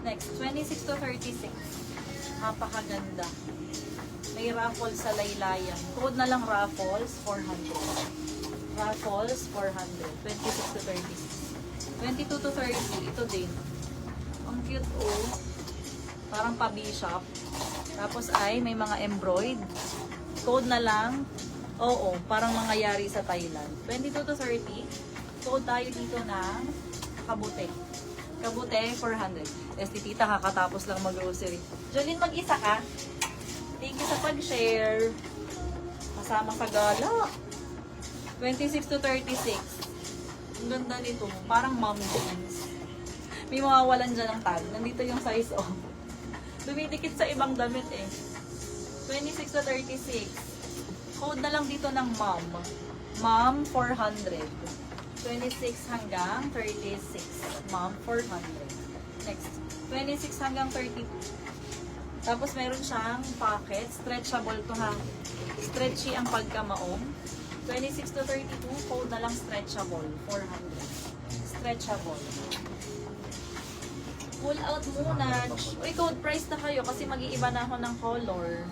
Next, 26 to 36. Napakaganda. May raffles sa laylayan. Code na lang raffles, 400. Raffles, 400. 26 to 36. 22 to 30. Ito din. Ang cute, oh. Parang pa-bishop. Tapos ay may mga embroid. Code na lang. Oo, parang mangyayari sa Thailand. 22 to 30. Code tayo dito ng kabute. Kabute, 400. Tita, kakatapos lang mag-grocery. Jolene, mag-isa ka? Thank you sa pag-share. Kasama sa gala. 26 to 36. Ang ganda nito. Parang mom jeans. May mawawalan dyan ng tag. Nandito yung size, oh. Dumidikit sa ibang damit, eh. 26 to 36. Code na lang dito ng mom. Mom, 400. 26 hanggang 36. Mom, 400. Next. 26 hanggang 32. Tapos meron siyang pocket. Stretchable to, ha. Stretchy ang pagkamaong. 26 to 32. Code na lang stretchable. 400. Stretchable. Pull out muna. Uy, code price na kayo kasi mag-iiba na ako ng color.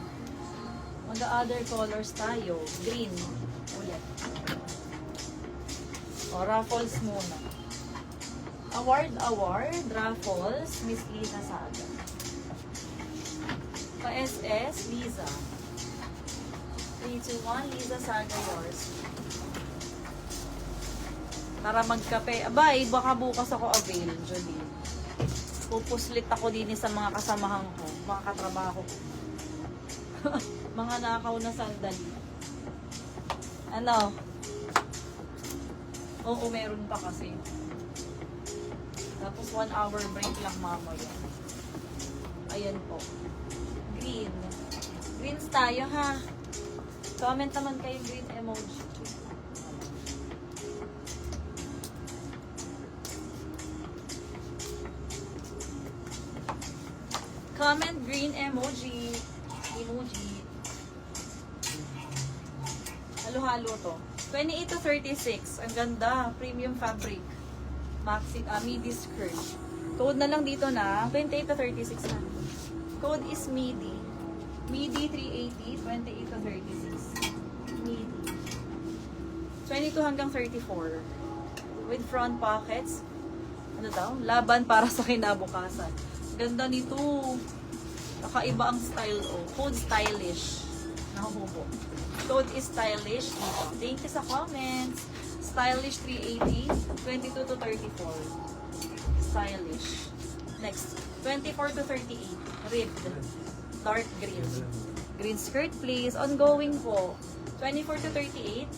Mag-other colors tayo. Green. Ulit. O, raffles muna. Award, raffles, Miss Lisa Saga. Pa-SS, Liza. 3, 2, 1, Liza Saga, yours. Para magkape. Abay, baka bukas ako avail, Jolie. Pupuslit ako din sa mga kasamahan ko, mga katrabaho ko. Mga nakaw na sandali. Ano? Oo, meron pa kasi. Tapos 1 hour break lang mamaya. Ayan po. Green. Greens tayo, ha? Comment naman kayo green emoji. Comment green emoji. Emoji. Halo-halo to. 28 to 36. Ang ganda. Premium fabric. Maxi, midi skirt. Code na lang dito na 28 to 36 na. Code is midi. Midi 380. 28 to 36. Midi. 22 hanggang 34. With front pockets. Ano daw? Laban para sa kinabukasan. Ganda nito. Nakaiba ang style, oh. Code stylish. Nahuhubo. Code is stylish dito. Thank you sa comments. Stylish 380. 22 to 34. Stylish. Next. 24 to 38. Ribbed. Dark green. Green skirt, please. Ongoing po. 24 to 38.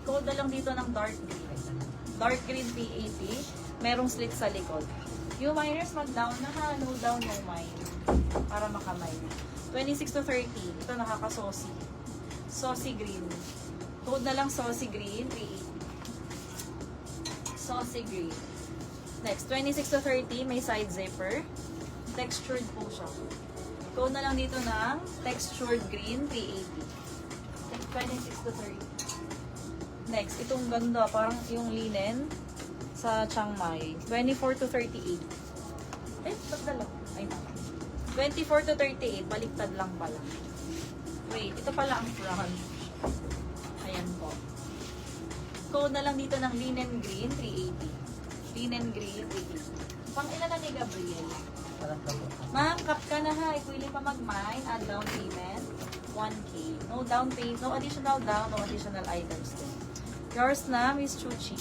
Code na lang dito ng dark green. Dark green 380. Merong slit sa likod. You minors, mag-down na, ha. No down, no mind. Para makamay. 26 to 30. Ito nakaka-saucy. Saucy green. Code na lang saucy green. 380. Saucy green. Next, 26 to 30. May side zipper. Textured po siya. Code na lang dito ng textured green. 380. 26 to 30. Next, itong ganda. Parang yung linen sa Chiang Mai. 24 to 38. Eh, pagdala. Ay, 24 to 38. Baliktad lang pala. Wait, ito pala ang front. Ayan po. Code na lang dito ng linen green, 380. Linen green, 380. Pang ilan na ni Gabriel? Ma'am, kap ka na, ha. If willing pa mag-mine, add down payment, 1K. No down payment, no additional down, no additional items din. Yours na, Miss Chuchi.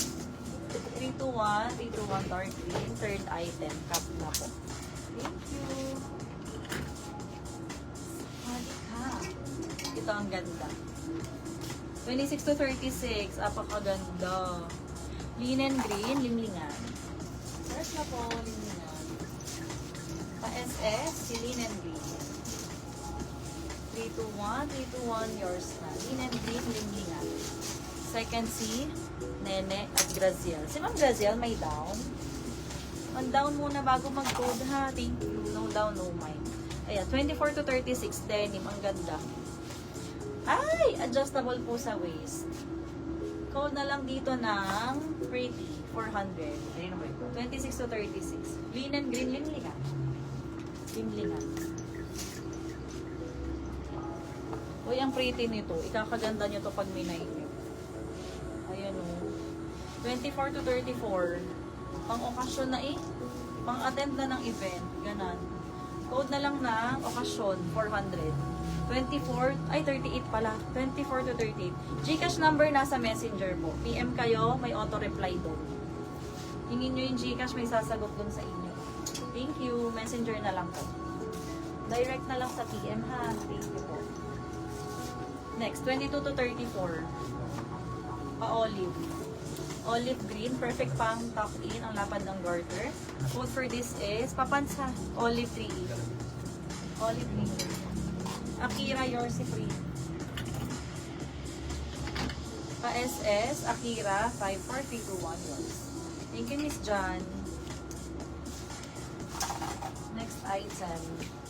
321, 321 dark green, third item, kap na po. Thank you. Ito ang ganda. 26 to 36. Apakaganda. Linen green, limlingan. First na po, limlingan. Pa-SS, si linen green. 321, 321, yours na. Linen green, limlingan. Second si Nene at Graziel. Si Ma'am Graziel, may down. Man-down muna bago mag-code, ha. Thank you. No down, no mind. Ayan, 24 to 36 denim. Ang ganda. Ay! Adjustable po sa waist. Code na lang dito ng pretty, 400. Ayun naman ito. 26 to 36. Linen green, linlingan. Linlingan. Uy, ang pretty nito. Ikakaganda nyo to pag may night. Ayan o. 24 to 34. Pang okasyon na eh. Pang attend na ng event. Ganon. Code na lang ng okasyon, 400. 24, ay 38 pala. 24 to 38. Gcash number nasa messenger po. PM kayo, may auto-reply doon. Hingin nyo yung Gcash, may sasagot doon sa inyo. Thank you. Messenger na lang po. Direct na lang sa PM ha. Thank you po. Next, 22 to 34. Pa-olive. Olive green, perfect pang tuck-in ang lapad ng garter. Code for this is, papansa, olive 3E. Olive green. Akira, yours si free. Pa-SS, Akira, 54321. Thank you, Miss John. Next item.